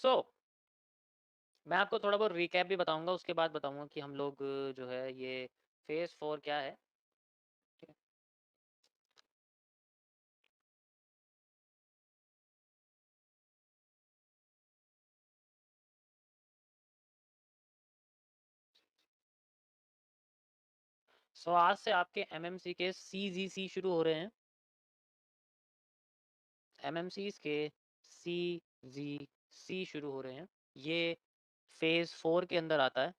सो मैं आपको थोड़ा बहुत रिकैप भी बताऊंगा, उसके बाद बताऊंगा कि हम लोग जो है ये फेज 4 क्या है। ठीक है। सो आज से आपके एमएमसी के सीजीसी शुरू हो रहे हैं। एमएमसीज के सीजीसी शुरू हो रहे हैं। ये फेज 4 के अंदर आता है।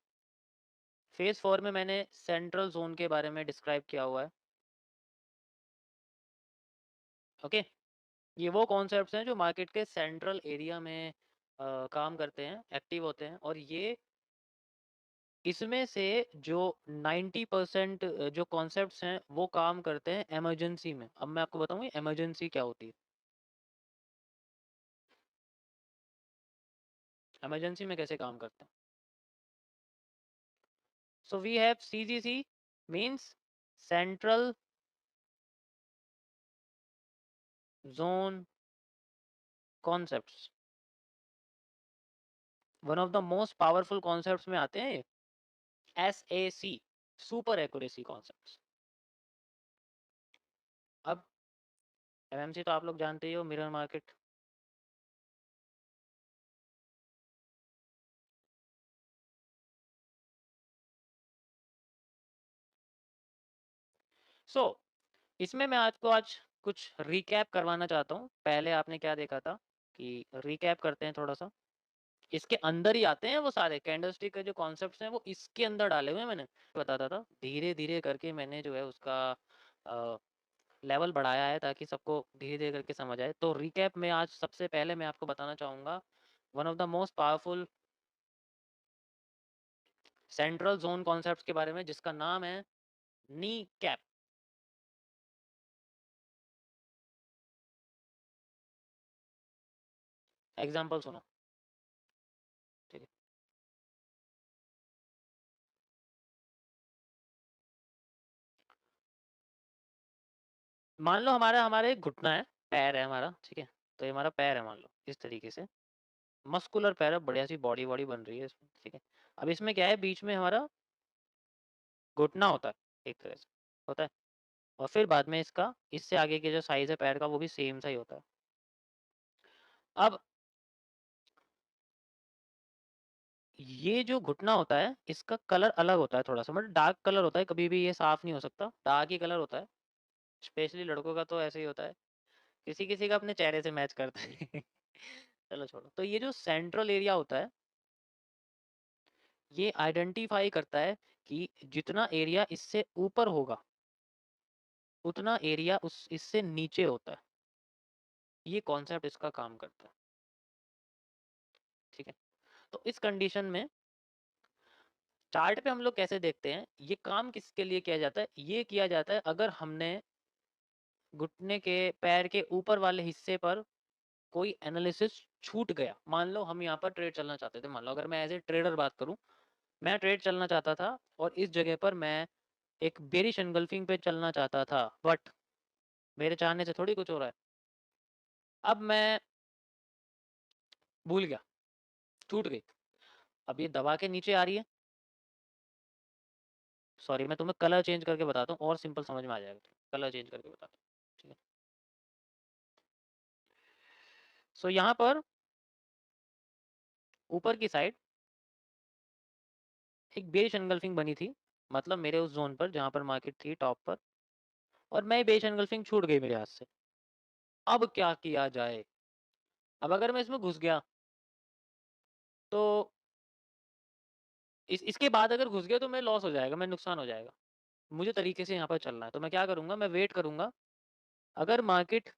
फेज 4 में मैंने सेंट्रल जोन के बारे में डिस्क्राइब किया हुआ है। ओके। ये वो कॉन्सेप्ट्स हैं जो मार्केट के सेंट्रल एरिया में काम करते हैं, एक्टिव होते हैं, और ये इसमें से जो 90% जो कॉन्सेप्ट्स हैं वो काम करते हैं इमरजेंसी में। अब मैं आपको बताऊंगी इमरजेंसी क्या होती है। इमरजेंसी में कैसे काम करते हैं। So we have CGC means central zone concepts. One of the most powerful concepts में आते हैं SAC, सुपर एक्यूरेसी कॉन्सेप्ट्स। अब एमएमसी तो आप लोग जानते ही हो, मिरर मार्केट। सो इसमें मैं आपको आज कुछ रिकैप करवाना चाहता हूँ। पहले आपने क्या देखा था कि रिकैप करते हैं थोड़ा सा। इसके अंदर ही आते हैं वो सारे कैंडलस्टिक के जो कॉन्सेप्ट्स हैं, वो इसके अंदर डाले हुए हैं। मैंने बताता था धीरे धीरे करके, मैंने जो है उसका लेवल बढ़ाया है ताकि सबको धीरे धीरे करके समझ आए। तो रिकैप में आज सबसे पहले मैं आपको बताना चाहूँगा one of the most powerful central zone concepts के बारे में, जिसका नाम है नी कैप। एग्जाम्पल सुनो। ठीक है। मान लो हमारा हमारे एक घुटना है, पैर है हमारा। ठीक है। तो ये हमारा पैर है, मान लो इस तरीके से मस्कुलर पैर है, बढ़िया सी बॉडी बॉडी बन रही है इसमें। ठीक है। अब इसमें क्या है, बीच में हमारा घुटना होता है, एक तरह से होता है। और फिर बाद में इसका इससे आगे के जो साइज है पैर का, वो भी सेम सा ही होता है। अब ये जो घुटना होता है इसका कलर अलग होता है थोड़ा सा, मतलब डार्क कलर होता है। कभी भी ये साफ नहीं हो सकता, डार्क ही कलर होता है। स्पेशली लड़कों का तो ऐसे ही होता है, किसी किसी का अपने चेहरे से मैच करता है। चलो छोड़ो। तो ये जो सेंट्रल एरिया होता है, ये आइडेंटिफाई करता है कि जितना एरिया इससे ऊपर होगा उतना एरिया उस इससे नीचे होता है। ये कॉन्सेप्ट इसका काम करता है। ठीक है। तो इस कंडीशन में चार्ट पे हम लोग कैसे देखते हैं, ये काम किसके लिए किया जाता है। ये किया जाता है अगर हमने घुटने के पैर के ऊपर वाले हिस्से पर कोई एनालिसिस छूट गया। मान लो हम यहाँ पर ट्रेड चलना चाहते थे, मान लो अगर मैं एज ए ट्रेडर बात करूं, मैं ट्रेड चलना चाहता था और इस जगह पर मैं एक बेरिश एनगल्फिंग पे चलना चाहता था, बट मेरे चाहने से थोड़ी कुछ हो रहा है। अब मैं भूल गया, छूट गई। अब ये दबा के नीचे आ रही है। सॉरी, मैं तुम्हें कलर चेंज करके बताता हूँ और सिंपल समझ में आ जाएगा। कलर चेंज करके बताता हूँ। ठीक है। सो यहाँ पर ऊपर की साइड एक बेरिश एनगल्फिंग बनी थी, मतलब मेरे उस जोन पर जहाँ पर मार्केट थी टॉप पर, और मैं बेरिश एनगल्फिंग छूट गई मेरे हाथ से। अब क्या किया जाए। अब अगर मैं इसमें घुस गया तो इसके बाद अगर घुस गया तो मैं लॉस हो जाएगा, मैं नुकसान हो जाएगा। मुझे तरीके से यहाँ पर चलना है, तो मैं क्या करूंगा, मैं वेट करूंगा। अगर मार्केट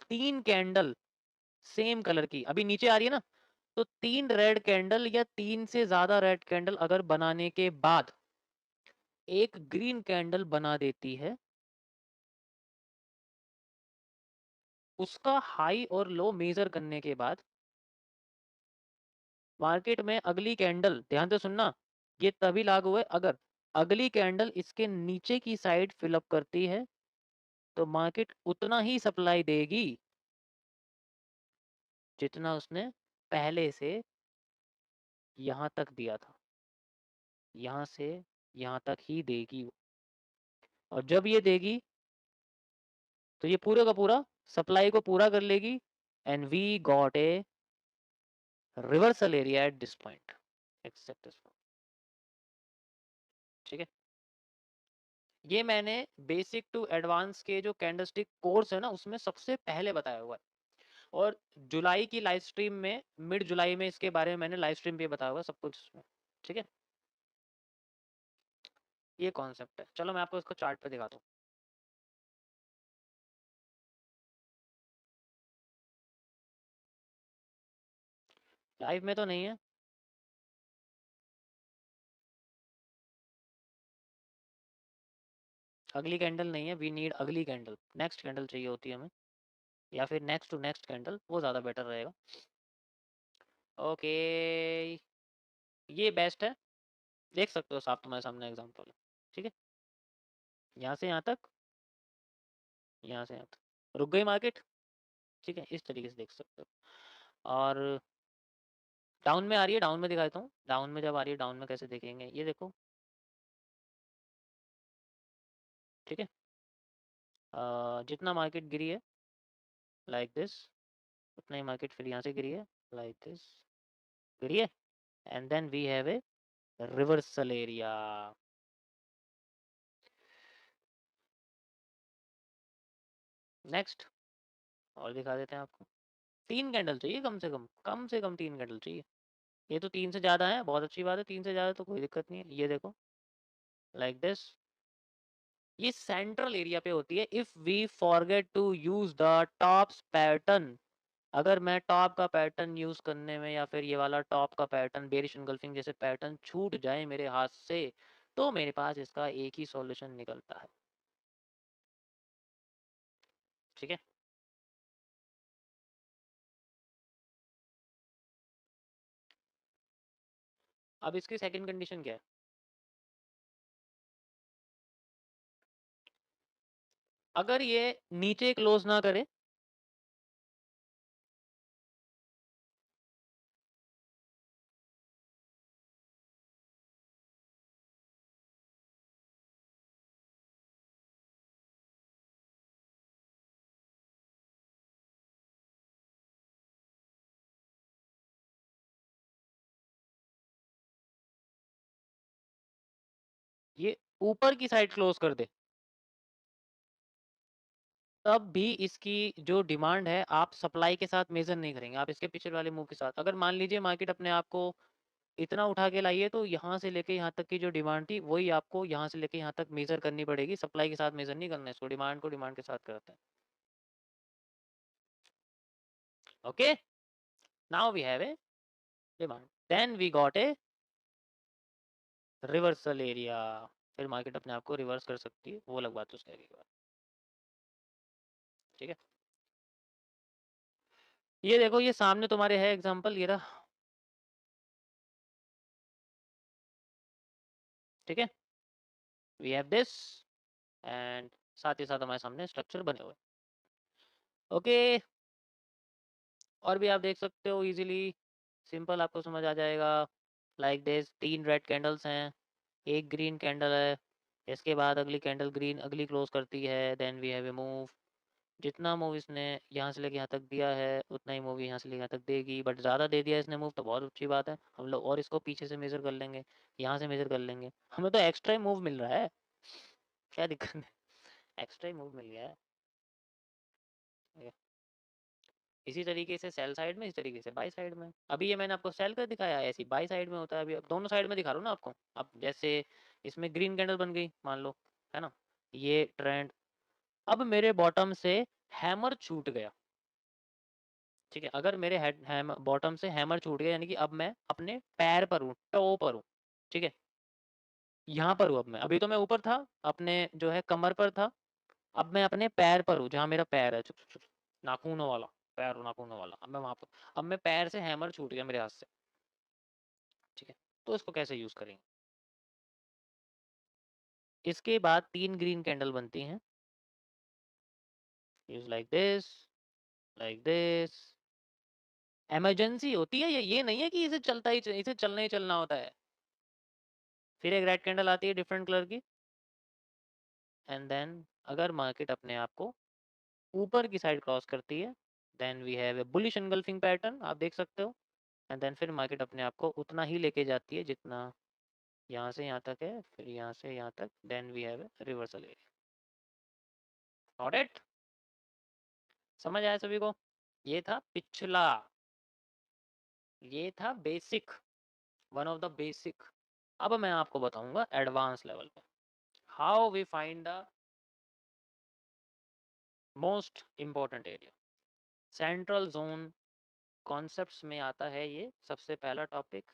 3 कैंडल सेम कलर की अभी नीचे आ रही है ना, तो 3 रेड कैंडल या 3 से ज्यादा रेड कैंडल अगर बनाने के बाद एक ग्रीन कैंडल बना देती है, उसका हाई और लो मेजर करने के बाद मार्केट में अगली कैंडल, ध्यान से सुनना, ये तभी लागू है अगर अगली कैंडल इसके नीचे की साइड फिलअप करती है, तो मार्केट उतना ही सप्लाई देगी जितना उसने पहले से यहाँ तक दिया था, यहाँ से यहाँ तक ही देगी वो। और जब ये देगी तो ये पूरे का पूरा सप्लाई को पूरा कर लेगी and we got a reversal area at this point except this. ठीक है, ये मैंने बेसिक टू एडवांस के जो कैंडलस्टिक कोर्स है ना उसमें सबसे पहले बताया हुआ है, और जुलाई की लाइव स्ट्रीम में, मिड जुलाई में इसके बारे में मैंने लाइव स्ट्रीम पे बताया हुआ सब कुछ उसमें। ठीक है, ये कॉन्सेप्ट है। चलो मैं आपको इसको चार्ट पे दिखाता हूँ। लाइव में तो नहीं है, अगली कैंडल नहीं है, वी नीड अगली कैंडल, नेक्स्ट कैंडल चाहिए होती है हमें, या फिर नेक्स्ट टू नेक्स्ट कैंडल, वो ज़्यादा बेटर रहेगा। ओके, ये बेस्ट है, देख सकते हो साफ तुम्हारे सामने एग्जांपल है। ठीक है, यहाँ से यहाँ तक, यहाँ से यहाँ तक रुक गई मार्केट। ठीक है, इस तरीके से देख सकते हो। और डाउन में आ रही है, डाउन में दिखा देता हूँ, डाउन में जब आ रही है, डाउन में कैसे देखेंगे, ये देखो। ठीक है, जितना मार्केट गिरी है लाइक दिस, उतना ही मार्केट फिर यहाँ से गिरी है लाइक दिस, गिरी है, and then we have a reversal area. Next और दिखा देते हैं आपको, 3 कैंडल चाहिए कम से कम, कम से कम 3 कैंडल चाहिए। ये तो 3 से ज़्यादा है, बहुत अच्छी बात है, 3 से ज़्यादा तो कोई दिक्कत नहीं है। ये देखो लाइक दिस, ये सेंट्रल एरिया पे होती है। If we forget to use the tops pattern, अगर मैं टॉप का पैटर्न यूज करने में, या फिर ये वाला टॉप का पैटर्न बेरिश एंगल्फिंग जैसे पैटर्न छूट जाए मेरे हाथ से, तो मेरे पास इसका एक ही सॉल्यूशन निकलता है। ठीक है, अब इसकी सेकंड कंडीशन क्या है, अगर ये नीचे क्लोज ना करे, ये ऊपर की साइड क्लोज कर दे, तब भी इसकी जो डिमांड है आप सप्लाई के साथ मेजर नहीं करेंगे, आप इसके पिछले वाले मूव के साथ। अगर मान लीजिए मार्केट अपने आप को इतना उठा के लाइए, तो यहाँ से लेके यहाँ तक की जो डिमांड थी वही आपको यहाँ से लेके यहाँ तक मेजर करनी पड़ेगी, सप्लाई के साथ मेजर नहीं करना है इसको, डिमांड को डिमांड के साथ करते हैं। Okay, now we have a demand, then we got a reversal area, फिर मार्केट अपने आप को रिवर्स कर सकती है, वो अलग बात है उसके आगे की बात। ठीक है, ये देखो, ये सामने तुम्हारे है एग्जांपल, ये रहा। ठीक है, वी हैव दिस, एंड साथ ही साथ हमारे सामने स्ट्रक्चर बने हुए। ओके, और भी आप देख सकते हो इजीली, सिंपल आपको समझ आ जाएगा। लाइक दिस, 3 रेड कैंडल्स हैं, एक ग्रीन कैंडल है, इसके बाद अगली कैंडल ग्रीन अगली क्लोज करती है, then we have a move. जितना मूव इसने यहाँ से लेके यहाँ तक दिया है, उतना ही मूव यहाँ से लेके यहाँ तक देगी, बट ज़्यादा दे दिया इसने मूव तो बहुत अच्छी बात है, हम लोग और इसको पीछे से मेजर कर लेंगे, यहाँ से मेजर कर लेंगे, हमें तो एक्स्ट्रा ही मूव मिल रहा है, क्या दिक्कत है, एक्स्ट्रा ही मूव मिल गया है। इसी तरीके से सेल साइड में, इस तरीके से बाई साइड में। अभी ये मैंने आपको सेल कर दिखाया है, ऐसी बाई साइड में होता है। अभी अब दोनों साइड में दिखा रहा हूँ ना आपको। अब जैसे इसमें ग्रीन कैंडल बन गई मान लो, है ना, ये ट्रेंड, अब मेरे बॉटम से हैमर छूट गया। ठीक है, अगर मेरे हेड बॉटम से हैमर छूट गया, यानी कि अब मैं अपने पैर पर हूँ, टो पर हूँ। ठीक है, यहाँ पर हूँ अब मैं, अभी तो मैं ऊपर था, अपने जो है कमर पर था, अब मैं अपने पैर पर हूँ, जहाँ मेरा पैर है, नाखूनों वाला पैर, नाखूनों वाला, अब मैं वहां पर, अब मैं पैर से हैमर छूट गया मेरे हाथ से। ठीक है, तो इसको कैसे यूज करेंगे, इसके बाद 3 ग्रीन कैंडल बनती हैं, use like this, like this, emergency होती है, ये नहीं है कि इसे इसे चलना ही चलना होता है। फिर एक रेड कैंडल आती है डिफरेंट कलर की, एंड देन अगर मार्केट अपने आप को ऊपर की साइड क्रॉस करती है, then we have a bullish engulfing pattern, आप देख सकते हो। एंड देन फिर मार्केट अपने आप को उतना ही लेके जाती है जितना यहाँ से यहाँ तक है, फिर यहाँ से यहाँ तक, then we have a reversal area. Got it? समझ आया सभी को? ये था पिछला, ये था basic, one of the basic. अब मैं आपको बताऊंगा एडवांस लेवल पे how we find the most important area. Central zone concepts में आता है ये सबसे पहला टॉपिक।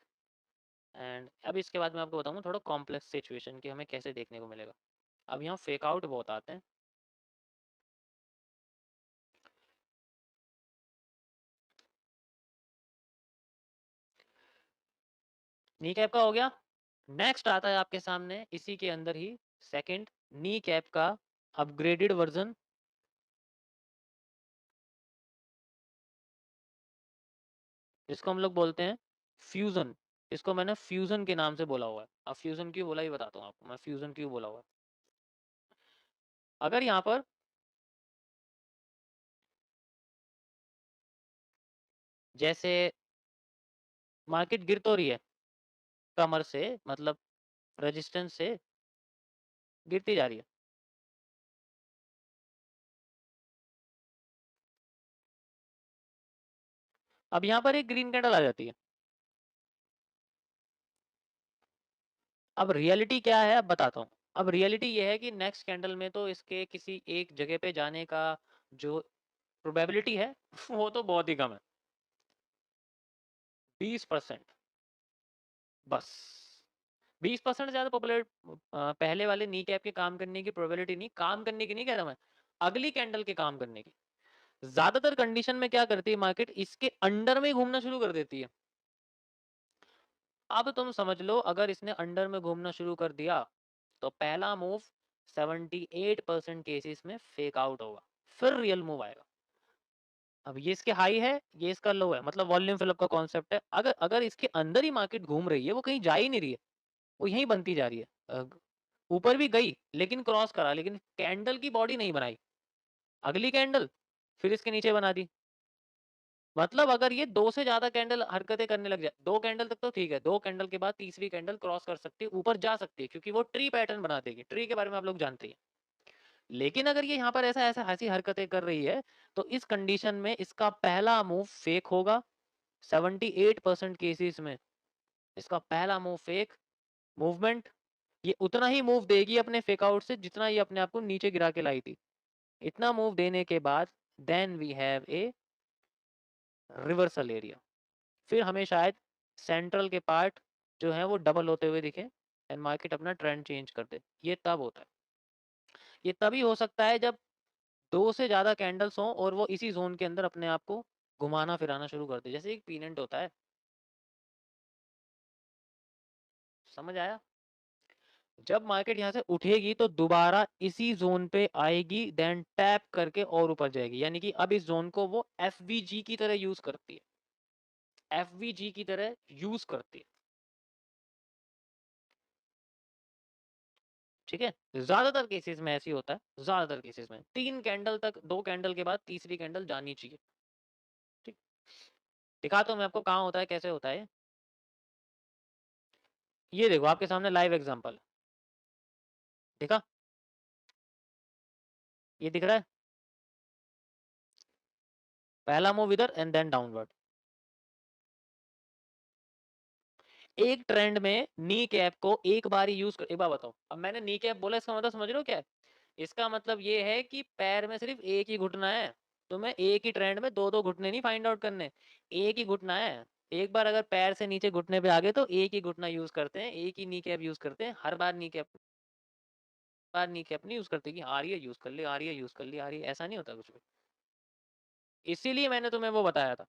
एंड अब इसके बाद मैं आपको बताऊंगा थोड़ा कॉम्प्लेक्स सिचुएशन कि हमें कैसे देखने को मिलेगा। अब यहाँ फेक आउट बहुत आते हैं। नी कैप का हो गया। नेक्स्ट आता है आपके सामने इसी के अंदर ही सेकंड नी कैप का अपग्रेडेड वर्जन, जिसको हम लोग बोलते हैं फ्यूजन। इसको मैंने फ्यूजन के नाम से बोला हुआ है। अब फ्यूजन क्यों बोला ये बताता हूँ आपको मैं, फ्यूजन क्यों बोला हुआ है। अगर यहाँ पर जैसे मार्केट गिर तो रही है कमर से, मतलब रेजिस्टेंस से गिरती जा रही है, अब यहाँ पर एक ग्रीन कैंडल आ जाती है। अब रियलिटी क्या है अब बताता हूँ। अब रियलिटी ये है कि नेक्स्ट कैंडल में तो इसके किसी एक जगह पे जाने का जो प्रोबेबिलिटी है वो तो बहुत ही कम है, 20%, बस 20% ज्यादा पॉपुलर। पहले वाले नी कैप के काम करने की प्रोबेबिलिटी नहीं, काम करने की नहीं कह रहा मैं, अगली कैंडल के काम करने की। ज्यादातर कंडीशन में क्या करती है मार्केट, इसके अंडर में घूमना शुरू कर देती है। अब तुम समझ लो अगर इसने अंडर में घूमना शुरू कर दिया तो पहला मूव 78% केसेस में फेक आउट होगा, फिर रियल मूव आएगा। अब ये इसके हाई है, ये इसका लो है, मतलब वॉल्यूम फिलअप का कॉन्सेप्ट है। अगर अगर इसके अंदर ही मार्केट घूम रही है, वो कहीं जा ही नहीं रही है, वो यहीं बनती जा रही है, ऊपर भी गई लेकिन क्रॉस करा, लेकिन कैंडल की बॉडी नहीं बनाई, अगली कैंडल फिर इसके नीचे बना दी। मतलब अगर ये दो से ज्यादा कैंडल हरकतें करने लग जाए, दो कैंडल तक तो ठीक है, दो कैंडल के बाद तीसरी कैंडल क्रॉस कर सकती है, ऊपर जा सकती है, क्योंकि वो ट्री पैटर्न बना देगी। ट्री के बारे में आप लोग जानते हैं। लेकिन अगर ये यहाँ पर ऐसा ऐसा ऐसी हरकतें कर रही है तो इस कंडीशन में इसका पहला मूव फेक होगा। 78% केसेस में इसका पहला मूव फेक मूवमेंट, ये उतना ही मूव देगी अपने फेक आउट से जितना ये अपने आप को नीचे गिरा के लाई थी। इतना मूव देने के बाद then we have a reversal area. फिर हमें शायद सेंट्रल के पार्ट जो है वो डबल होते हुए दिखे एंड मार्केट अपना ट्रेंड चेंज कर दे। ये तब होता है, ये तभी हो सकता है जब दो से ज्यादा कैंडल्स हों और वो इसी जोन के अंदर अपने आप को घुमाना फिराना शुरू कर दे, जैसे एक पीनेंट होता है। समझ आया? जब मार्केट यहाँ से उठेगी तो दोबारा इसी जोन पे आएगी, देन टैप करके और ऊपर जाएगी, यानी कि अब इस जोन को वो एफवीजी की तरह यूज करती है, एफवीजी की तरह यूज करती है। ठीक है, ज्यादातर केसेस में ऐसी होता है, ज्यादातर केसेस में तीन कैंडल तक, दो कैंडल के बाद तीसरी कैंडल जानी चाहिए। ठीक, दिखाता हूं मैं आपको कहाँ होता है, कैसे होता है। ये देखो आपके सामने लाइव एग्जांपल, देखा? ये दिख रहा है, पहला मूव इधर एंड देन डाउनवर्ड। एक ट्रेंड में नी कैप को एक बार ही यूज कर, एक बार बताओ, अब मैंने नी कैप बोला इसका मतलब समझ रहे हो क्या है? इसका मतलब ये है कि पैर में सिर्फ एक ही घुटना है, तो मैं एक ही ट्रेंड में दो दो घुटने नहीं फाइंड आउट करने, एक ही घुटना है। एक बार अगर पैर से नीचे घुटने पे आ गए तो एक ही घुटना यूज करते हैं, एक ही नी कैप यूज करते हैं, हर बार नी कैप नहीं यूज करते कि आ रही है यूज कर ली, आ रही है यूज कर ली, आ रही है, ऐसा नहीं होता कुछ भी। इसीलिए मैंने तुम्हें वो बताया था,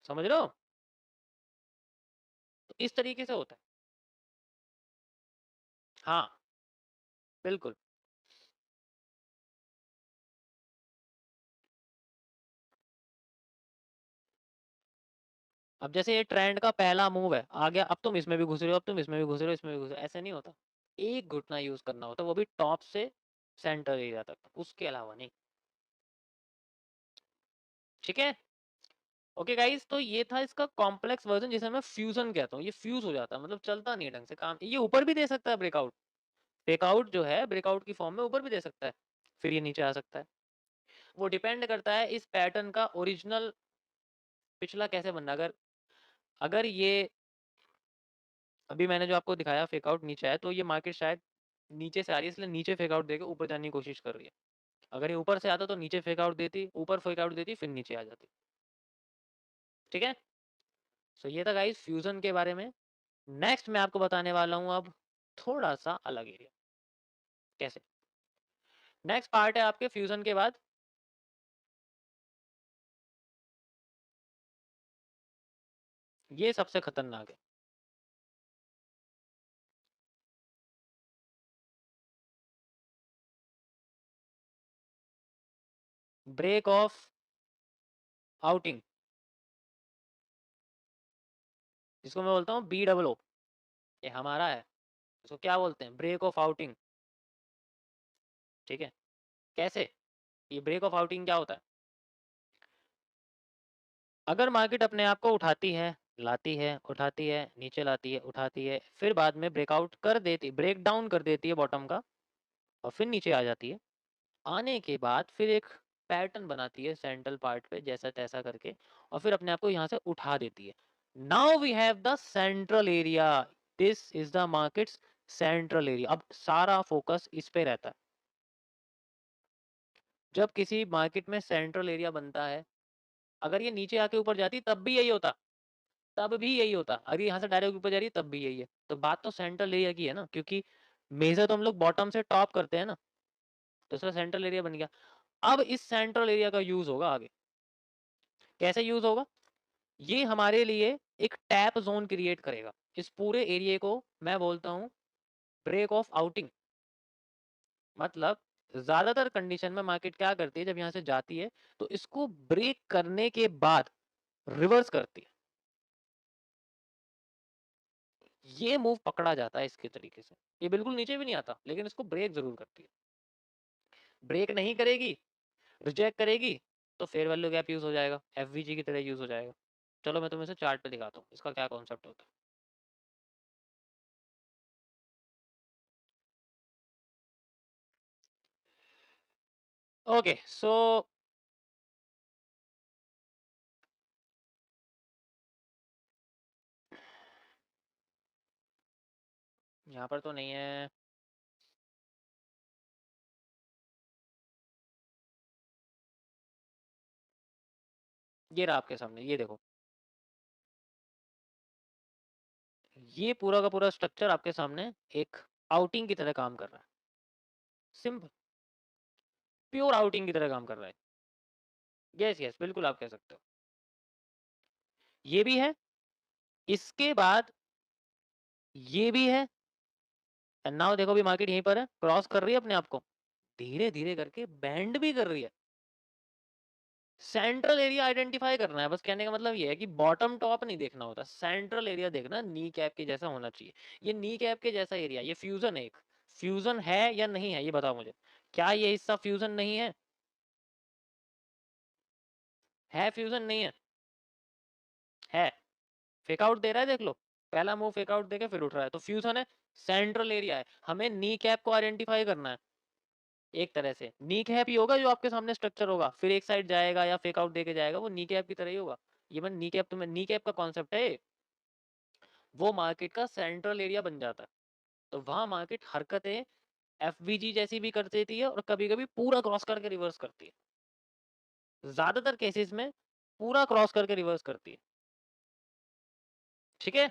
समझ रहे हो? तो इस तरीके से होता है। हाँ, बिल्कुल। अब जैसे ये ट्रेंड का पहला मूव है, आ गया, अब तुम इसमें भी घुस रहे हो, अब तुम इसमें भी घुस रहे हो, इसमें भी घुस रहे हो, ऐसे नहीं होता। एक घुटना यूज करना होता है, वो भी टॉप से सेंटर एरिया तक, उसके अलावा नहीं। ठीक है, ओके गाइस, तो ये था इसका कॉम्प्लेक्स वर्जन जिसे मैं फ्यूजन कहता हूँ। ये फ्यूज हो जाता है, मतलब चलता नहीं है ढंग से काम। ये ऊपर भी दे सकता है ब्रेकआउट, फेकआउट जो है ब्रेकआउट की फॉर्म में ऊपर भी दे सकता है, फिर ये नीचे आ सकता है। वो डिपेंड करता है इस पैटर्न का ओरिजिनल पिछला कैसे बनना। अगर अगर ये अभी मैंने जो आपको दिखाया फेकआउट नीचे है, तो ये मार्केट शायद नीचे से आ रही है, इसलिए नीचे फेकआउट देके ऊपर जाने की कोशिश कर रही है। अगर ये ऊपर से आता तो नीचे फेकआउट देती, ऊपर फेकआउट देती, फिर नीचे आ जाती। ठीक है, सो ये था गाइस फ्यूजन के बारे में। नेक्स्ट मैं आपको बताने वाला हूँ अब थोड़ा सा अलग एरिया। कैसे? नेक्स्ट पार्ट है आपके फ्यूजन के बाद, ये सबसे खतरनाक है। ब्रेक ऑफ आउटिंग, जिसको मैं बोलता हूँ बी डबल ओ, ये हमारा है। इसको क्या बोलते हैं? Break of outing. ठीक है, कैसे? ये ब्रेक ऑफ आउटिंग क्या होता है? अगर मार्केट अपने आप को उठाती है, लाती है, उठाती है, नीचे लाती है, उठाती है, फिर बाद में ब्रेकआउट कर देती, ब्रेक डाउन कर देती है बॉटम का, और फिर नीचे आ जाती है, आने के बाद फिर एक पैटर्न बनाती है सेंट्रल पार्ट पे जैसा तैसा करके, और फिर अपने आप को यहाँ से उठा देती है। Now we have the central area, this is the market's central area. अब सारा फोकस इस पे रहता है। जब किसी मार्केट में सेंट्रल एरिया बनता है, अगर ये नीचे आके ऊपर जाती तब भी यही होता, तब भी यही होता, अगर यहाँ से डायरेक्ट ऊपर जा रही है तब भी यही है। तो बात तो सेंट्रल एरिया की है ना, क्योंकि मेजर तो हम लोग बॉटम से टॉप करते हैं ना, तो इसका सेंट्रल एरिया बन गया। अब इस सेंट्रल एरिया का यूज होगा आगे। कैसे यूज होगा? ये हमारे लिए एक टैप जोन क्रिएट करेगा। इस पूरे एरिया को मैं बोलता हूँ ब्रेक ऑफ आउटिंग। मतलब ज्यादातर कंडीशन में मार्केट क्या करती है, जब यहाँ से जाती है तो इसको ब्रेक करने के बाद रिवर्स करती है। ये मूव पकड़ा जाता है इसके तरीके से। ये बिल्कुल नीचे भी नहीं आता, लेकिन इसको ब्रेक जरूर करती है। ब्रेक नहीं करेगी, रिजेक्ट करेगी, तो फेयर वैल्यू गैप यूज हो जाएगा, एफवीजी की तरह यूज हो जाएगा। चलो मैं तुम्हें इसे चार्ट पे दिखाता हूँ इसका क्या कॉन्सेप्ट होता है। ओके सो यहाँ पर तो नहीं है, ये रहा आपके सामने, ये देखो। ये पूरा का पूरा स्ट्रक्चर आपके सामने एक आउटिंग की तरह काम कर रहा है। सिंपल, प्योर आउटिंग की तरह काम कर रहा है। यस यस, बिल्कुल आप कह सकते हो। ये भी है, इसके बाद ये भी है, एंड नाउ देखो भी मार्केट यहीं पर है, क्रॉस कर रही है अपने आप को, धीरे धीरे करके बैंड भी कर रही है। सेंट्रल एरिया आइडेंटिफाई करना है बस, कहने का मतलब ये है कि बॉटम टॉप नहीं देखना होता, सेंट्रल एरिया देखना, नी कैप के जैसा होना चाहिए। ये नी कैप के जैसा एरिया, ये फ्यूजन है, एक फ्यूजन है या नहीं है ये बताओ मुझे। क्या ये हिस्सा फ्यूजन नहीं है? है फ्यूजन नहीं है? है। फेकआउट दे रहा है, देख लो, पहला मूव फेकआउट देके फिर उठ रहा है, तो फ्यूजन है, सेंट्रल एरिया है। हमें नी कैप को आइडेंटिफाई करना है। एक तरह से नी कैप ही होगा जो आपके सामने स्ट्रक्चर होगा, फिर एक साइड जाएगा या फेक आउट देके जाएगा, वो नी कैप की तरह ही होगा। ये मैं नी कैप, तुम्हें नी कैप का कॉन्सेप्ट है, वो मार्केट का सेंट्रल एरिया बन जाता है। तो वहां मार्केट हरकतें एफवीजी जैसी भी कर देती है, और कभी कभी पूरा क्रॉस करके रिवर्स करती है। ज्यादातर केसेस में पूरा क्रॉस करके रिवर्स करती है। ठीक है,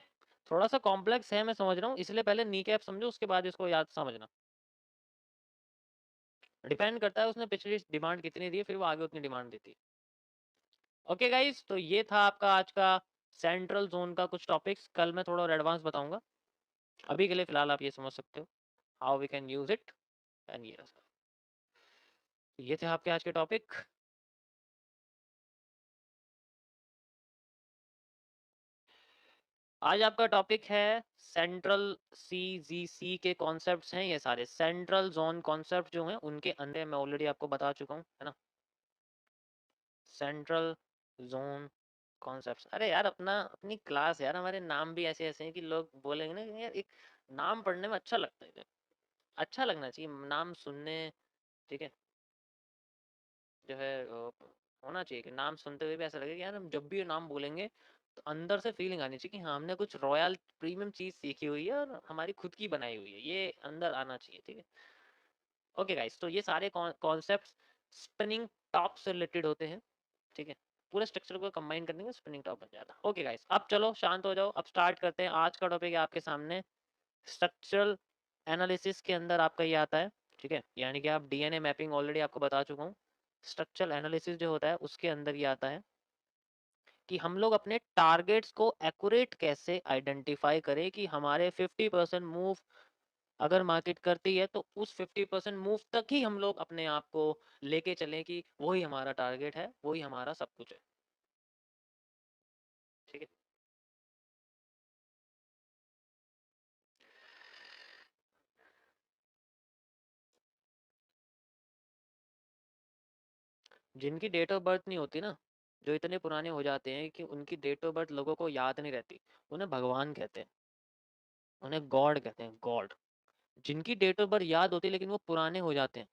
थोड़ा सा कॉम्प्लेक्स है मैं समझ रहा हूँ, इसलिए पहले नी कैप समझो, उसके बाद इसको याद समझना। डिपेंड करता है उसने पिछली डिमांड कितनी दी है, फिर वो आगे उतनी डिमांड देती है। ओके गाइस, तो ये था आपका आज का सेंट्रल जोन का कुछ टॉपिक्स। कल मैं थोड़ा और एडवांस बताऊंगा। अभी के लिए फिलहाल आप ये समझ सकते हो how we can use it, and ये थे आपके आज के टॉपिक। आज आपका टॉपिक है सेंट्रल सीजीसी के कॉन्सेप्ट्स हैं ये सारे सेंट्रल जोन कॉन्सेप्ट जो हैं उनके अंदर मैं ऑलरेडी आपको बता चुका हूँ है ना। सेंट्रल जोन कॉन्सेप्ट्स, अरे यार अपना अपनी क्लास यार, हमारे नाम भी ऐसे ऐसे हैं कि लोग बोलेंगे ना कि यार एक नाम पढ़ने में अच्छा लगता है, अच्छा लगना चाहिए नाम सुनने, ठीक है। जो है होना चाहिए कि नाम सुनते हुए भी ऐसा लगे कि यार हम जब भी ये नाम बोलेंगे तो अंदर से फीलिंग आनी चाहिए कि हाँ हमने कुछ रॉयल प्रीमियम चीज सीखी हुई है और हमारी खुद की बनाई हुई है, ये अंदर आना चाहिए, ठीक है। ओके गाइस, तो ये सारे कॉन्सेप्ट्स स्पिनिंग टॉप से रिलेटेड होते हैं, ठीक है। पूरे स्ट्रक्चर को कंबाइन करने में स्पिनिंग टॉप बन जाता है। ओके गाइस, अब चलो शांत हो जाओ, अब स्टार्ट करते हैं। आज का टॉपिक है आपके सामने स्ट्रक्चरल एनालिसिस के अंदर आपका ये आता है, ठीक है। यानी कि आप डीएनए मैपिंग ऑलरेडी आपको बता चुका हूँ, स्ट्रक्चरल एनालिसिस जो होता है उसके अंदर ये आता है कि हम लोग अपने टारगेट्स को एक्यूरेट कैसे आइडेंटिफाई करें कि हमारे 50% मूव अगर मार्केट करती है तो उस 50% मूव तक ही हम लोग अपने आप को लेके चलें कि वही हमारा टारगेट है, वही हमारा सब कुछ है, ठीक है। जिनकी डेट ऑफ बर्थ नहीं होती ना, जो इतने पुराने हो जाते हैं कि उनकी डेट ऑफ बर्थ लोगों को याद नहीं रहती, उन्हें भगवान कहते हैं, उन्हें गॉड कहते हैं, गॉड। जिनकी डेट ऑफ बर्थ याद होती है लेकिन वो पुराने हो जाते हैं,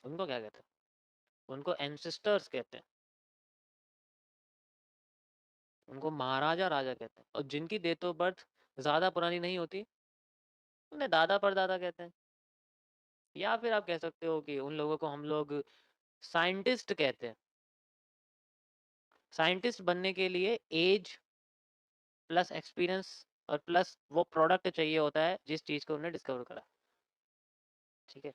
उनको क्या कहते हैं? उनको एंसेस्टर्स कहते हैं, उनको महाराजा राजा कहते हैं। और जिनकी डेट ऑफ बर्थ ज्यादा पुरानी नहीं होती उन्हें दादा परदादा कहते हैं। या फिर आप कह सकते हो कि उन लोगों को हम लोग साइंटिस्ट कहते हैं। साइंटिस्ट बनने के लिए एज प्लस एक्सपीरियंस और प्लस वो प्रोडक्ट चाहिए होता है जिस चीज़ को उन्होंने डिस्कवर करा, ठीक है।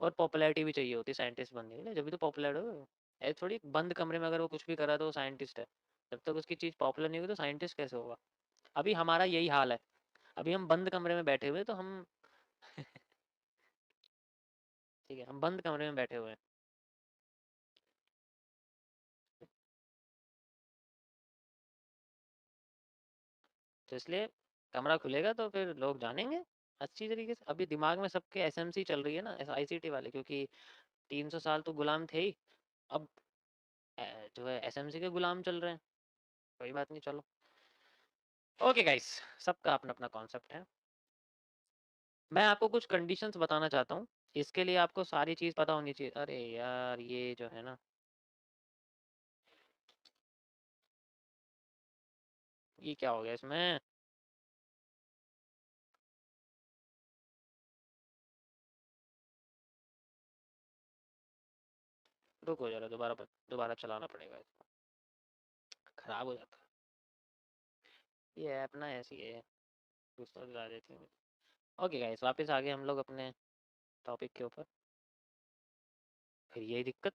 और पॉपुलैरिटी भी चाहिए होती है साइंटिस्ट बनने के लिए, जब भी तो पॉपुलर हो। ऐसे थोड़ी बंद कमरे में अगर वो कुछ भी करा तो वो साइंटिस्ट है, जब तक उसकी चीज़ पॉपुलर नहीं होगी तो साइंटिस्ट कैसे होगा। अभी हमारा यही हाल है, अभी हम बंद कमरे में बैठे हुए तो हम ठीक है, हम बंद कमरे में बैठे हुए हैं, तो इसलिए कमरा खुलेगा तो फिर लोग जानेंगे अच्छी तरीके से। अभी दिमाग में सबके एसएमसी चल रही है ना, आईसीटी वाले, क्योंकि 300 साल तो गुलाम थे ही, अब जो है एसएमसी के गुलाम चल रहे हैं। कोई बात नहीं, चलो। ओके गाइस, सबका अपना अपना कॉन्सेप्ट है। मैं आपको कुछ कंडीशंस बताना चाहता हूँ, इसके लिए आपको सारी चीज़ पता होनी चाहिए। अरे यार ये जो है ना, ये क्या हो गया इसमें? रुको जरा, दोबारा चलाना पड़ेगा इसको, खराब हो जाता है ये ऐप ना, ऐसी है, दूसरा चला देती हूँ। ओके गाइस, वापस आ गए हम लोग अपने टॉपिक के ऊपर। फिर यही दिक्कत।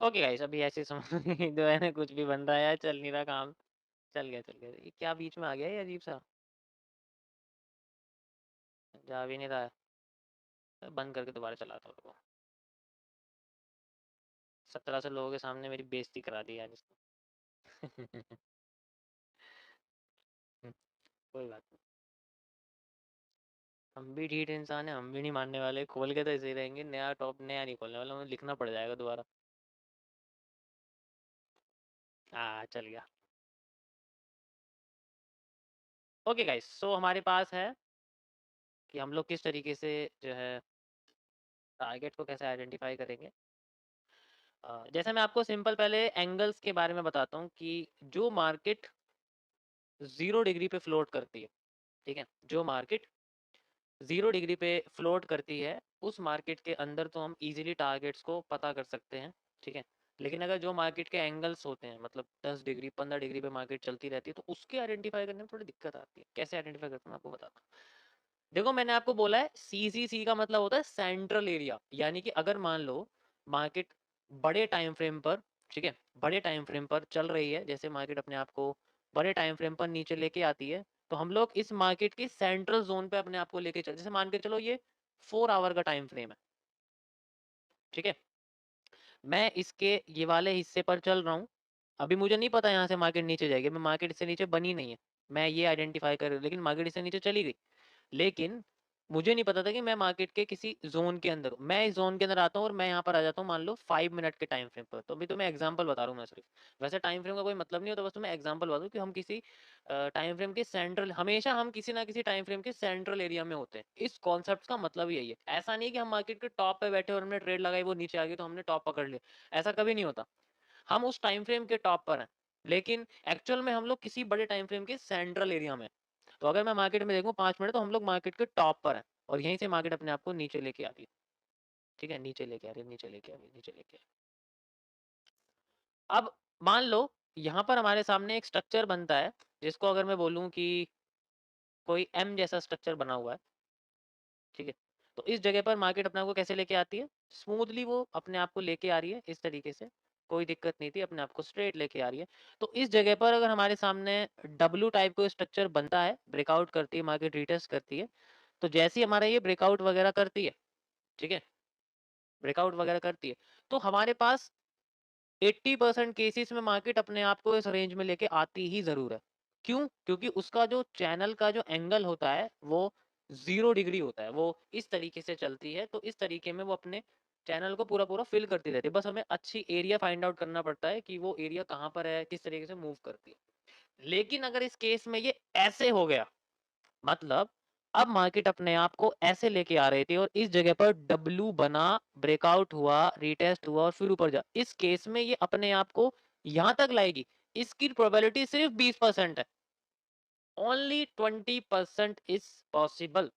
ओके गाइस, अभी ऐसे समझ जो है ना, कुछ भी बन रहा है, चल नहीं रहा काम। चल गया ये क्या बीच में आ गया, ये अजीब सा, जा भी नहीं रहा है। बंद करके दोबारा चलाता हूँ रुको। 17 लोगों के सामने मेरी बेइज्जती करा दी यार इसने। कोई बात नहीं, हम भी ढीठ इंसान है, हम भी नहीं मानने वाले, खोल के तो ऐसे ही रहेंगे, नया टॉप नया नहीं खोलने वाला, मुझे लिखना पड़ जाएगा दोबारा। हाँ चल गया। ओके गाइस, सो हमारे पास है कि हम लोग किस तरीके से जो है टारगेट को कैसे आइडेंटिफाई करेंगे। जैसे मैं आपको सिंपल पहले एंगल्स के बारे में बताता हूँ कि जो मार्केट 0 डिग्री पे फ्लोट करती है, ठीक है, जो मार्केट 0 डिग्री पे फ्लोट करती है उस मार्केट के अंदर तो हम इजीली टारगेट्स को पता कर सकते हैं, ठीक है। लेकिन अगर जो मार्केट के एंगल्स होते हैं, मतलब 10 डिग्री 15 डिग्री पे मार्केट चलती रहती है, तो उसके आइडेंटिफाई करने में थोड़ी दिक्कत आती है। कैसे आइडेंटिफाई करते हैं मैं आपको बताता हूँ। देखो मैंने आपको बोला है सीसीसी का मतलब होता है सेंट्रल एरिया, यानी कि अगर मान लो मार्केट बड़े टाइम फ्रेम पर, ठीक है, बड़े टाइम फ्रेम पर चल रही है, जैसे मार्केट अपने आप को बड़े टाइम फ्रेम पर नीचे लेके आती है, तो हम लोग इस मार्केट के सेंट्रल जोन पे अपने आप को लेके चल, जैसे मान के चलो ये 4 आवर का टाइम फ्रेम है, ठीक है, मैं इसके ये वाले हिस्से पर चल रहा हूँ, अभी मुझे नहीं पता यहाँ से मार्केट नीचे जाएगी, मैं मार्केट इससे नीचे बनी नहीं है, मैं ये आइडेंटिफाई कर, लेकिन मार्केट इससे नीचे चली गई, लेकिन मुझे नहीं पता था कि मैं मार्केट के किसी जोन के अंदर हूँ, मैं इस जोन के अंदर आता हूँ और मैं यहाँ पर आ जाता हूँ मान लो 5 मिनट के टाइम फ्रेम पर, तो अभी तो मैं एग्जांपल बता रहा हूँ मैं सिर्फ, वैसे टाइम फ्रेम का कोई मतलब नहीं होता, बस मैं एग्जांपल बता दूँ कि हम किसी टाइम फ्रेम के सेंट्रल, हमेशा हम किसी ना किसी टाइम फ्रेम के सेंट्रल एरिया में होते हैं, इस कॉन्सेप्ट का मतलब यही है, ऐसा नहीं है कि हम मार्केट के टॉप पे बैठे और हमने ट्रेड लगाई वो नीचे आ गई तो हमने टॉप पकड़ लिया, ऐसा कभी नहीं होता, हम उस टाइम फ्रेम के टॉप पर हैं, लेकिन एक्चुअल में हम लोग किसी बड़े टाइम फ्रेम के सेंट्रल एरिया में, तो अगर मैं मार्केट में देखूं 5 मिनट तो हम लोग मार्केट के टॉप पर हैं और यहीं से मार्केट अपने आप को नीचे लेके आ रही है, ठीक है, नीचे लेके आ रही है, नीचे लेके आ रही है, नीचे लेके आ रही है। अब मान लो यहाँ पर हमारे सामने एक स्ट्रक्चर बनता है, जिसको अगर मैं बोलूँ कि कोई एम जैसा स्ट्रक्चर बना हुआ है, ठीक है, तो इस जगह पर मार्केट अपने आप को कैसे लेके आती है, स्मूथली वो अपने आप को लेके आ रही है इस तरीके से, कोई दिक्कत नहीं थी, अपने आप को स्ट्रेट लेके आ रही है, तो इस जगह पर अगर हमारे सामने डब्लू टाइप का स्ट्रक्चर बनता है, ब्रेकआउट करती है मार्केट, रिटेस्ट करती है, तो जैसे ही हमारा ये ब्रेकआउट वगैरह करती है, ठीक है, ब्रेकआउट वगैरह करती है, तो हमारे पास 80% केसेस में मार्केट अपने आप को इस रेंज में लेके आती ही जरूर है, क्यों, क्योंकि उसका जो चैनल का जो एंगल होता है वो 0 डिग्री होता है, वो इस तरीके से चलती है, तो इस तरीके में वो अपने चैनल को पूरा पूरा फिल करती रहती है, बस हमें अच्छी एरिया फाइंड आउट करना पड़ता है कि वो एरिया कहाँ पर है, किस तरीके से मूव करती है, लेकिन अगर इस केस में ये ऐसे हो गया, मतलब अब मार्केट अपने आप को ऐसे लेके आ रही थी और इस जगह पर डब्ल्यू बना, ब्रेकआउट हुआ, रिटेस्ट हुआ और फिर ऊपर जा, इस केस में ये अपने आप को यहां तक लाएगी, इसकी प्रोबेबिलिटी सिर्फ 20% है, ओनली 20% इज पॉसिबल।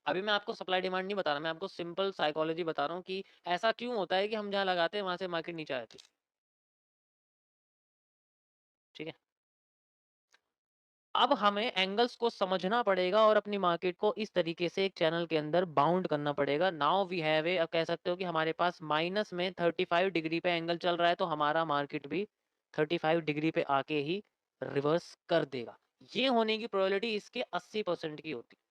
अभी मैं आपको सप्लाई डिमांड नहीं बता रहा, मैं आपको सिंपल साइकोलॉजी बता रहा हूँ कि ऐसा क्यों होता है कि हम जहां लगाते हैं वहां से मार्केट नीचे आती है, ठीक है, अब हमें एंगल्स को समझना पड़ेगा और अपनी मार्केट को इस तरीके से एक चैनल के अंदर बाउंड करना पड़ेगा, नाउ वी हैव ए, अब कह सकते हो कि हमारे पास माइनस में 35 डिग्री पे एंगल चल रहा है, तो हमारा मार्केट भी 35 डिग्री पे आके ही रिवर्स कर देगा, ये होने की प्रोबेबिलिटी इसके 80% की होती है,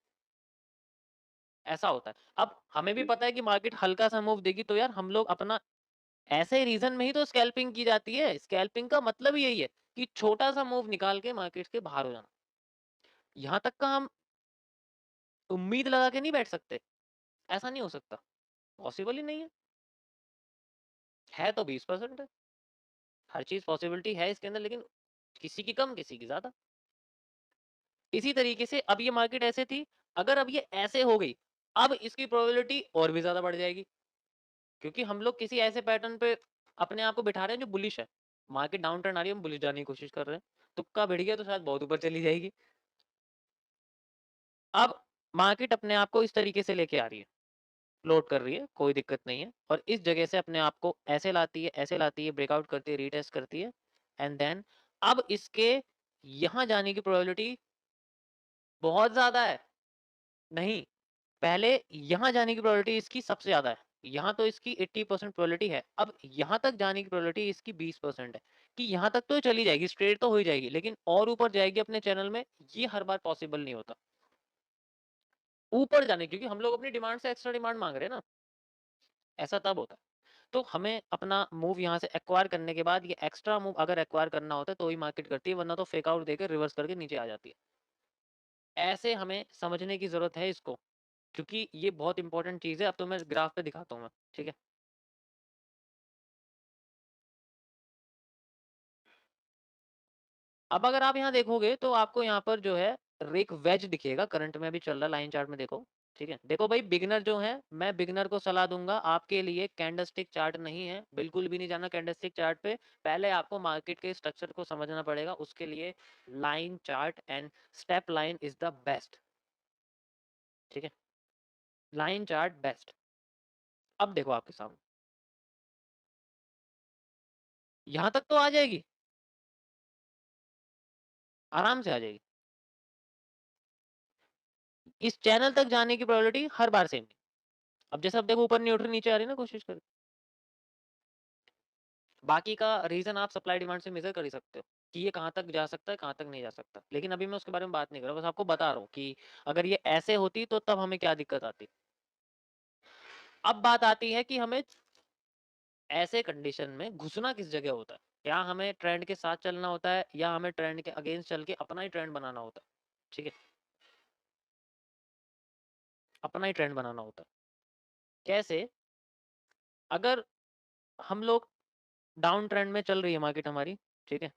ऐसा होता है। अब हमें भी पता है कि मार्केट हल्का सा मूव देगी, तो यार हम लोग अपना, ऐसे रीजन में ही तो स्कैल्पिंग की जाती है, स्कैल्पिंग का मतलब ही यही है कि छोटा सा मूव निकाल के मार्केट के बाहर हो जाना, यहां तक का हम उम्मीद लगा के नहीं बैठ सकते, ऐसा नहीं हो सकता, पॉसिबल ही नहीं है तो 20% है, हर चीज पॉसिबिलिटी है इसके अंदर, लेकिन किसी की कम किसी की ज्यादा, इसी तरीके से अब ये मार्केट ऐसे थी, अगर अब ये ऐसे हो गई, अब इसकी प्रोबेबिलिटी और भी ज्यादा बढ़ जाएगी, क्योंकि हम लोग किसी ऐसे पैटर्न पे अपने आप को बिठा रहे हैं जो बुलिश है, मार्केट डाउन टर्न आ रही है, हम बुलिश जाने की कोशिश कर रहे हैं, तुक्का भिड़ गया तो शायद बहुत ऊपर चली जाएगी, अब मार्केट अपने आप को इस तरीके से लेके आ रही है, फ्लोट कर रही है, कोई दिक्कत नहीं है, और इस जगह से अपने आप को ऐसे लाती है, ऐसे लाती है, ब्रेकआउट करती है, रीटेस्ट करती है, एंड देन अब इसके यहां जाने की प्रोबेबिलिटी बहुत ज्यादा है, नहीं, पहले यहां जाने की प्रोबेबिलिटी इसकी सबसे ज्यादा है, यहाँ तो इसकी 80% प्रोबेबिलिटी है, अब यहाँ तक जाने की प्रोबेबिलिटी इसकी 20% है, कि यहाँ तक तो चली जाएगी, स्ट्रेट तो हो ही जाएगी, लेकिन और ऊपर जाएगी अपने चैनल में, ये हर बार पॉसिबल नहीं होता ऊपर जाने, क्योंकि हम लोग अपनी डिमांड से एक्स्ट्रा डिमांड मांग रहे हैं ना, ऐसा तब होता है, तो हमें अपना मूव यहाँ से एक्वायर करने के बाद ये एक्स्ट्रा मूव अगर एक्वायर करना होता है तो ही मार्केट करती है, वरना तो फेक आउट देकर रिवर्स करके नीचे आ जाती है, ऐसे हमें समझने की जरूरत है इसको, क्योंकि ये बहुत इंपॉर्टेंट चीज है, अब तो मैं ग्राफ पे दिखाता हूँ मैं, ठीक है, अब अगर आप यहाँ देखोगे तो आपको यहाँ पर जो है एक वेज दिखेगा, करंट में भी चल रहा लाइन चार्ट में, देखो, ठीक है, देखो भाई, बिगनर जो है, मैं बिगनर को सलाह दूंगा, आपके लिए कैंडलस्टिक चार्ट नहीं है, बिल्कुल भी नहीं जाना कैंडलस्टिक चार्ट पे, पहले आपको मार्केट के स्ट्रक्चर को समझना पड़ेगा, उसके लिए line chart and step line is the best, ठीक है, लाइन चार्ट बेस्ट। अब देखो आपके सामने, यहां तक तो आ जाएगी, आराम से आ जाएगी, इस चैनल तक जाने की प्रोबेबिलिटी हर बार सेम नहीं। अब जैसे अब देखो ऊपर नहीं उठ रही, नीचे आ रही है ना, कोशिश करके। बाकी का रीजन आप सप्लाई डिमांड से मेजर कर ही सकते हो कि ये कहाँ तक जा सकता है, कहाँ तक नहीं जा सकता। लेकिन अभी मैं उसके बारे में बात नहीं कर रहा, बस आपको बता रहा हूँ कि अगर ये ऐसे होती तो तब हमें क्या दिक्कत आती। अब बात आती है कि हमें ऐसे कंडीशन में घुसना किस जगह होता है। क्या हमें ट्रेंड के साथ चलना होता है या हमें ट्रेंड के अगेंस्ट चल के अपना ही ट्रेंड बनाना होता है। ठीक है, अपना ही ट्रेंड बनाना होता है। कैसे? अगर हम लोग डाउन ट्रेंड में चल रही है मार्केट हमारी, ठीक है,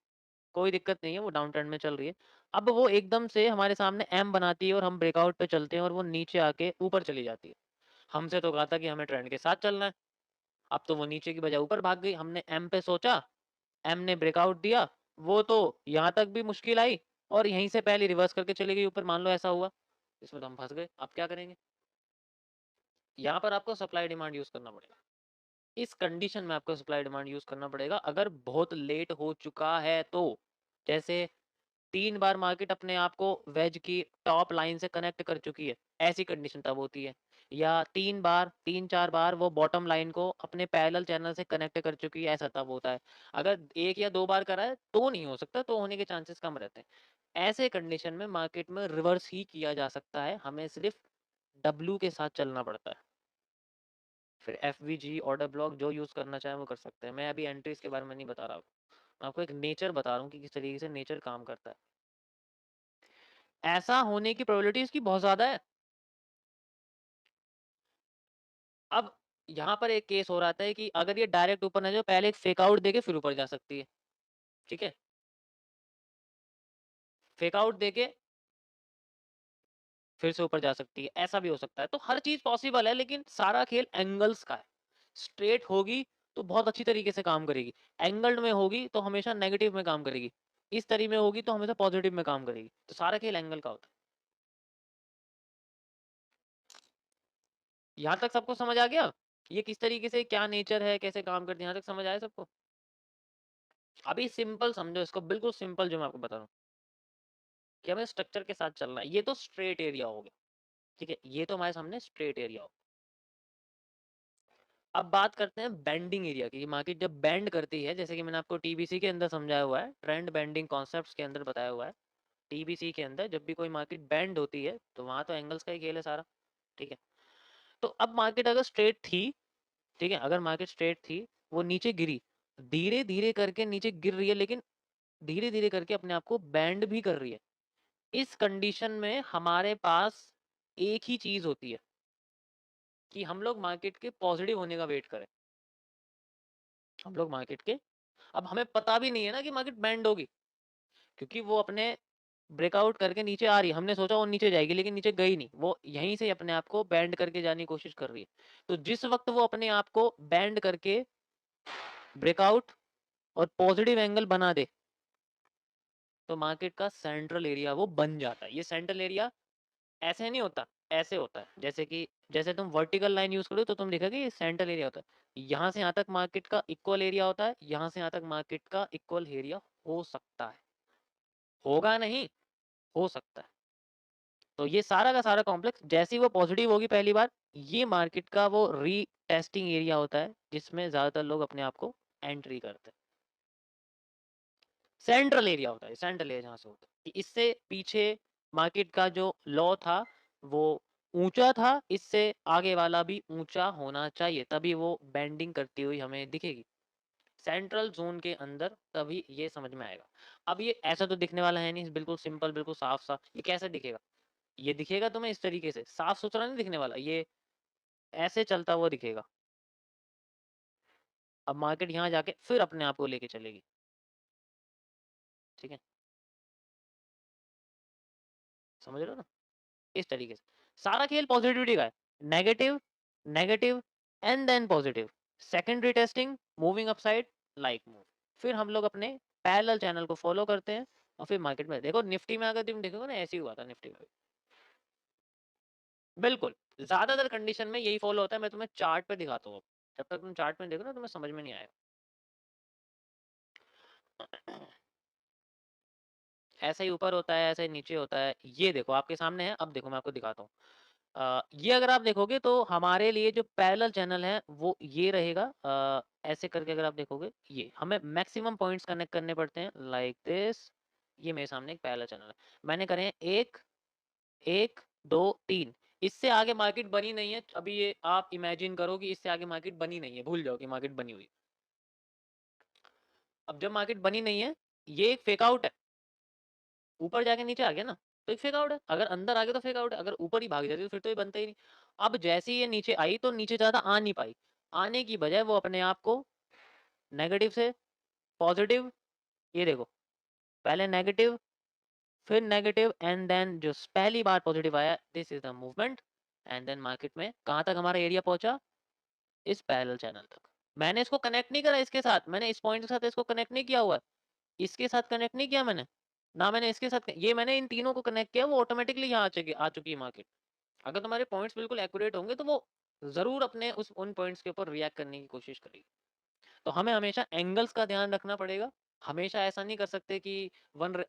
कोई दिक्कत नहीं है, वो डाउन ट्रेंड में चल रही है। अब वो एकदम से हमारे सामने एम बनाती है और हम ब्रेकआउट पे चलते हैं और वो नीचे आके ऊपर चली जाती है। हमसे तो कहा था कि हमें ट्रेंड के साथ चलना है, अब तो वो नीचे की बजाय ऊपर भाग गई। हमने एम पे सोचा, एम ने ब्रेकआउट दिया, वो तो यहाँ तक भी मुश्किल आई और यहीं से पहले रिवर्स करके चली गई ऊपर। मान लो ऐसा हुआ, इसमें तो हम फंस गए। अब क्या करेंगे? यहाँ पर आपको सप्लाई डिमांड यूज करना पड़ेगा। इस कंडीशन में आपको सप्लाई डिमांड यूज करना पड़ेगा अगर बहुत लेट हो चुका है तो। जैसे 3 बार मार्केट अपने आप को वेज की टॉप लाइन से कनेक्ट कर चुकी है, ऐसी कंडीशन तब होती है। या 3 4 बार वो बॉटम लाइन को अपने पैरेलल चैनल से कनेक्ट कर चुकी है, ऐसा तब होता है। अगर 1 या 2 बार करा है तो नहीं हो सकता, तो होने के चांसेस कम रहते हैं। ऐसे कंडीशन में मार्केट में रिवर्स ही किया जा सकता है, हमें सिर्फ डब्ल्यू के साथ चलना पड़ता है। फिर F we ji order block जो यूज करना चाहे वो कर सकते हैं। मैं अभी एंट्रीज के बारे में नहीं बता रहा हूँ, मैं आपको एक नेचर बता रहा हूँ कि किस तरीके से नेचर काम करता है। ऐसा होने की प्रोबेबिलिटी इसकी बहुत ज्यादा है। अब यहाँ पर एक केस हो रहा है कि अगर ये डायरेक्ट ऊपर ना जाए, पहले एक फेक आउट देके फिर ऊपर जा सकती है। ठीक है, फेक आउट देके फिर से ऊपर जा सकती है, ऐसा भी हो सकता है। तो हर चीज पॉसिबल है, लेकिन सारा खेल एंगल्स का है। स्ट्रेट होगी तो बहुत अच्छी तरीके से काम करेगी, एंगल्ड में होगी तो हमेशा नेगेटिव में काम करेगी, इस तरीके में होगी तो हमेशा पॉजिटिव में काम करेगी। तो सारा खेल एंगल का होता है। यहाँ तक सबको समझ आ गया ये किस तरीके से क्या नेचर है, कैसे काम करती है? यहाँ तक समझ आया सबको? अभी सिंपल समझो इसको, बिल्कुल सिंपल जो मैं आपको बता रहा हूँ कि हमें स्ट्रक्चर के साथ चलना है। ये तो स्ट्रेट एरिया हो गया, ठीक है, ये तो हमारे सामने स्ट्रेट एरिया हो। अब बात करते हैं बेंडिंग एरिया की। मार्केट जब बेंड करती है, जैसे कि मैंने आपको टीबीसी के अंदर समझाया हुआ है, ट्रेंड बेंडिंग कॉन्सेप्ट्स के अंदर बताया हुआ है। टीबीसी के अंदर जब भी कोई मार्केट बेंड होती है तो वहां तो एंगल्स का ही खेल है सारा। ठीक है, तो अब मार्केट अगर स्ट्रेट थी, ठीक है, अगर मार्केट स्ट्रेट थी, वो नीचे गिरी, धीरे धीरे करके नीचे गिर रही है, लेकिन धीरे धीरे करके अपने आप को बैंड भी कर रही है। इस कंडीशन में हमारे पास एक ही चीज होती है कि हम लोग मार्केट के पॉजिटिव होने का वेट करें। हम लोग मार्केट के, अब हमें पता भी नहीं है ना कि मार्केट बैंड होगी, क्योंकि वो अपने ब्रेकआउट करके नीचे आ रही है। हमने सोचा वो नीचे जाएगी, लेकिन नीचे गई नहीं, वो यहीं से अपने आप को बैंड करके जाने की कोशिश कर रही है। तो जिस वक्त वो अपने आप को बैंड करके ब्रेकआउट और पॉजिटिव एंगल बना दे, तो मार्केट का सेंट्रल एरिया वो बन जाता है। ये सेंट्रल एरिया ऐसे नहीं होता, ऐसे होता है। जैसे कि जैसे तुम वर्टिकल लाइन यूज करो तो तुम देखोगे ये सेंट्रल एरिया होता है। यहाँ से यहाँ तक मार्केट का इक्वल एरिया होता है, यहाँ से यहाँ तक मार्केट का इक्वल एरिया हो सकता है, होगा नहीं, हो सकता है। तो ये सारा का सारा कॉम्प्लेक्स जैसे ही वो पॉजिटिव होगी पहली बार, ये मार्केट का वो री टेस्टिंग एरिया होता है जिसमें ज्यादातर लोग अपने आप को एंट्री करते हैं। सेंट्रल एरिया होता है, सेंट्रल एरिया जहाँ से होता है। इससे पीछे मार्केट का जो लॉ था वो ऊंचा था, इससे आगे वाला भी ऊंचा होना चाहिए, तभी वो बेंडिंग करती हुई हमें दिखेगी सेंट्रल जोन के अंदर, तभी ये समझ में आएगा। अब ये ऐसा तो दिखने वाला है नहीं, बिल्कुल सिंपल, बिल्कुल साफ साफ। ये कैसे दिखेगा? ये दिखेगा तुम्हें इस तरीके से, साफ सुथरा नहीं दिखने वाला, ये ऐसे चलता हुआ दिखेगा। अब मार्केट यहाँ जाके फिर अपने आप को लेके चलेगी। ठीक है, समझ रहे हो ना? इस तरीके से सारा खेल पॉजिटिविटी का है। Negative, negative, and then positive, secondary testing, moving upside, like move. फिर हम लोग अपने पैरेलल चैनल को फॉलो करते हैं और फिर मार्केट में देखो। निफ्टी में अगर तुम देखोगे ना, ऐसे ही हुआ था निफ्टी में भी। बिल्कुल, ज्यादातर कंडीशन में यही फॉलो होता है। मैं तुम्हें चार्ट पे दिखाता हूँ, जब तक तुम चार्ट में देखो ना तुम्हें समझ में नहीं आएगा। ऐसा ही ऊपर होता है, ऐसा ही नीचे होता है। ये देखो आपके सामने है, अब देखो मैं आपको दिखाता हूँ। ये अगर आप देखोगे तो हमारे लिए जो पैरेलल चैनल है वो ये रहेगा। ऐसे करके अगर आप देखोगे, ये हमें मैक्सिमम पॉइंट्स कनेक्ट करने पड़ते हैं लाइक दिस। ये मेरे सामने एक पैरेलल चैनल है, मैंने करे हैं 1 1 2 3। इससे आगे मार्केट बनी नहीं है अभी। ये आप इमेजिन करो कि इससे आगे मार्केट बनी नहीं है, भूल जाओ कि मार्केट बनी हुई। अब जब मार्केट बनी नहीं है, ये एक फेक आउट है। ऊपर जाके नीचे आ गया ना, तो एक फेक आउट है। अगर अंदर आ गया तो फेक आउट है, अगर ऊपर ही भाग जाती तो फिर तो ये बनता ही नहीं। अब जैसे ही ये नीचे आई तो नीचे ज्यादा आ नहीं पाई, आने की बजाय वो अपने आप को नेगेटिव से पॉजिटिव, ये देखो पहले नेगेटिव फिर नेगेटिव एंड देन जो पहली बार पॉजिटिव आया, this is the movement. And then market में कहां तक हमारा एरिया पहुंचा, इस पैरेलल चैनल तक। मैंने इसको कनेक्ट नहीं करा इसके साथ, मैंने इस पॉइंट के साथ इसको कनेक्ट नहीं किया हुआ है, इसके साथ कनेक्ट नहीं किया मैंने, ना मैंने इसके साथ, ये मैंने इन तीनों को कनेक्ट किया, वो ऑटोमेटिकली यहाँ आ चुकी है मार्केट। अगर तुम्हारे पॉइंट्स बिल्कुल एक्यूरेट होंगे तो वो जरूर अपने उस उन पॉइंट्स के ऊपर रिएक्ट करने की कोशिश करेगी। तो हमें हमेशा एंगल्स का ध्यान रखना पड़ेगा। हमेशा ऐसा नहीं कर सकते कि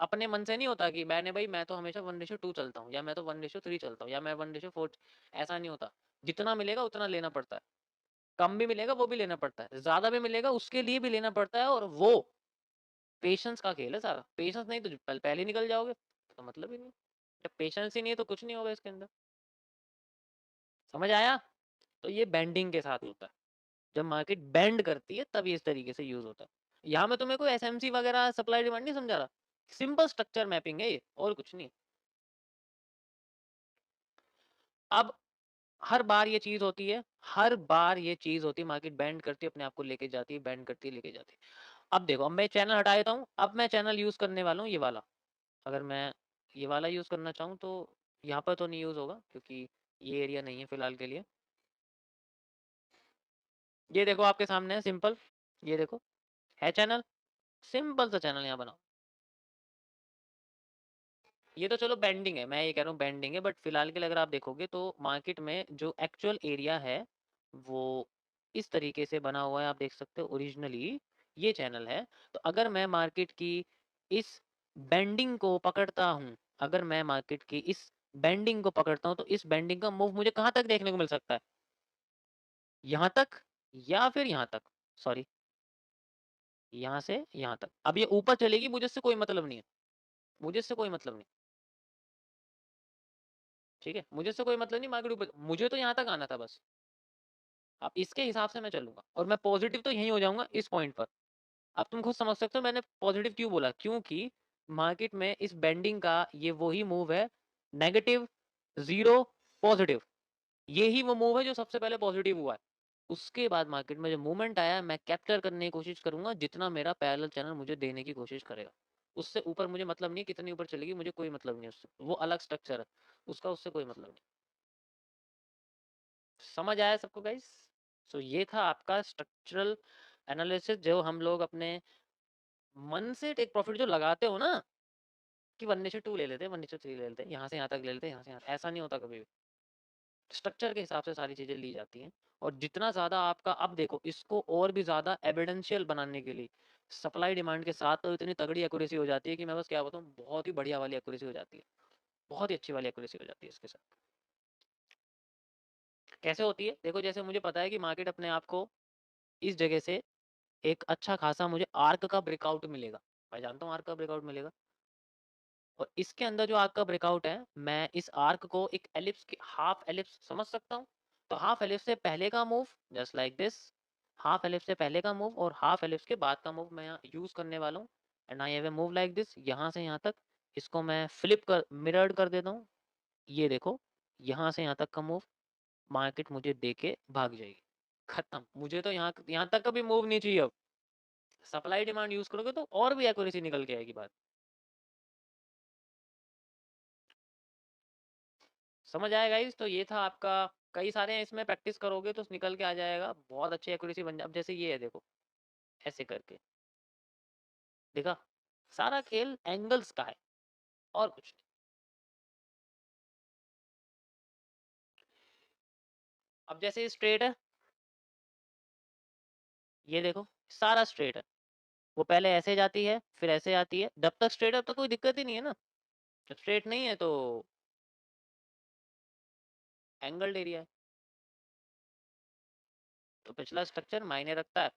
अपने मन से नहीं होता कि मैंने भाई मैं तो हमेशा 1:2 चलता हूँ, या मैं तो 1:3 चलता हूँ, या मैं 1:4। ऐसा नहीं होता। जितना मिलेगा उतना लेना पड़ता है, कम भी मिलेगा वो भी लेना पड़ता है, ज्यादा भी मिलेगा उसके लिए भी लेना पड़ता है। और वो पेशेंस का खेल है सारा। पेशेंस नहीं तो पहले निकल जाओगे, तो मतलब ही नहीं। जब पेशेंस ही नहीं है तो कुछ नहीं होगा इसके अंदर। समझ आया? तो ये बेंडिंग के साथ होता है, जब मार्केट बेंड करती है तब ये इस तरीके से यूज होता है। यहाँ मैं तुम्हें कोई एसएमसी वगैरह सप्लाई डिमांड नहीं समझा रहा, सिंपल स्ट्रक्चर मैपिंग है ये, और कुछ नहीं। अब हर बार ये चीज होती है, हर बार ये चीज होती है, मार्केट बेंड करती है अपने आप को लेके जाती है, बेंड करती है लेके जाती है। अब देखो, अब मैं चैनल हटा देता हूँ, अब मैं चैनल यूज करने वाला हूँ ये वाला। अगर मैं ये वाला यूज करना चाहूँ तो यहाँ पर तो नहीं यूज होगा क्योंकि ये एरिया नहीं है फिलहाल के लिए। ये देखो आपके सामने है सिंपल, ये देखो है चैनल, सिंपल सा चैनल यहाँ बनाओ। ये तो चलो बेंडिंग है, मैं ये कह रहा हूँ बेंडिंग है, बट फिलहाल के लिए अगर आप देखोगे तो मार्केट में जो एक्चुअल एरिया है वो इस तरीके से बना हुआ है, आप देख सकते हो ओरिजिनली ये चैनल है। तो अगर मैं मार्केट की इस बेंडिंग को पकड़ता हूँ, अगर मैं मार्केट की इस बेंडिंग को पकड़ता हूँ तो इस बेंडिंग का मूव मुझे कहाँ तक देखने को मिल सकता है, यहाँ तक या फिर यहाँ तक, सॉरी यहाँ से यहाँ तक। अब ये ऊपर चलेगी, मुझे इससे कोई मतलब नहीं है, मुझे इससे कोई मतलब नहीं। ठीक है, मुझे इससे कोई मतलब नहीं, मार्केट ऊपर, मुझे तो यहाँ तक आना था बस। अब इसके हिसाब से मैं चलूंगा और मैं पॉजिटिव तो यहीं हो जाऊंगा इस पॉइंट पर। अब तुम खुद समझ सकते हो मैंने पॉजिटिव क्यों बोला, क्योंकि मार्केट में इस बेंडिंग का ये वही मूव है, नेगेटिव, जीरो, पॉजिटिव। ये ही वो मूव है जो सबसे पहले पॉजिटिव हुआ है। उसके बाद मार्केट में जो मूवमेंट आया, मैं कैप्चर करने की कोशिश करूंगा जितना मेरा पैरेलल चैनल मुझे देने की कोशिश करेगा। उससे ऊपर मुझे मतलब नहीं, कितनी ऊपर चलेगी मुझे कोई मतलब नहीं उससे, वो अलग स्ट्रक्चर है उसका, उससे कोई मतलब नहीं। समझ आया सबको गाइस? सो ये था आपका स्ट्रक्चरल एनालिसिस, जो हम लोग अपने मन से टेक प्रॉफिट जो लगाते हो ना, कि 1:2 ले लेते हैं, 1:3 ले लेते हैं, यहाँ से यहाँ तक ले लेते हैं, यहाँ से यहाँ, ऐसा नहीं होता कभी भी। स्ट्रक्चर के हिसाब से सारी चीजें ली जाती हैं। और जितना ज्यादा आपका, अब देखो इसको और भी ज्यादा एविडेंशियल बनाने के लिए सप्लाई डिमांड के साथ तो इतनी तगड़ी एक्यूरेसी हो जाती है कि मैं बस क्या बताऊँ, बहुत ही बढ़िया वाली एक्यूरेसी हो जाती है, बहुत ही अच्छी वाली एक्यूरेसी हो जाती है इसके साथ। कैसे होती है देखो, जैसे मुझे पता है कि मार्केट अपने आप को इस जगह से एक अच्छा खासा मुझे आर्क का ब्रेकआउट मिलेगा, मैं जानता हूँ आर्क का ब्रेकआउट मिलेगा। और इसके अंदर जो आर्क का ब्रेकआउट है, मैं इस आर्क को एक एलिप्स की हाफ एलिप्स समझ सकता हूँ। तो हाफ एलिप्स से पहले का move just like this, half ellipse से पहले का मूव और हाफ एलिप्स के बाद का मूव मैं यहाँ यूज करने वाला हूँ। And I have a move like this, यहाँ से यहाँ तक। इसको मैं फ्लिप कर मिरर्ड कर देता हूँ, ये देखो यहाँ से यहाँ तक का मूव मार्केट मुझे दे के भाग जाएगी, खत्म। मुझे तो यहाँ यहाँ तक का भी मूव नहीं चाहिए। अब सप्लाई डिमांड यूज करोगे तो और भी एक्यूरेसी निकल के आएगी बात। समझ आएगा इस, तो ये था आपका, कई सारे हैं इसमें, प्रैक्टिस करोगे तो निकल के आ जाएगा, बहुत अच्छी एक्यूरेसी बन जाए। अब जैसे ये है देखो, ऐसे करके देखा, सारा खेल एंगल्स का है और कुछ नहीं। अब जैसे स्ट्रेट है, ये देखो सारा स्ट्रेट है, वो पहले ऐसे जाती है, फिर ऐसे आती है। जब तक स्ट्रेट है, तब तक कोई दिक्कत ही नहीं है ना। जब स्ट्रेट नहीं है, तो एंगल्ड एरिया है। तो पिछला स्ट्रक्चर मायने रखता है।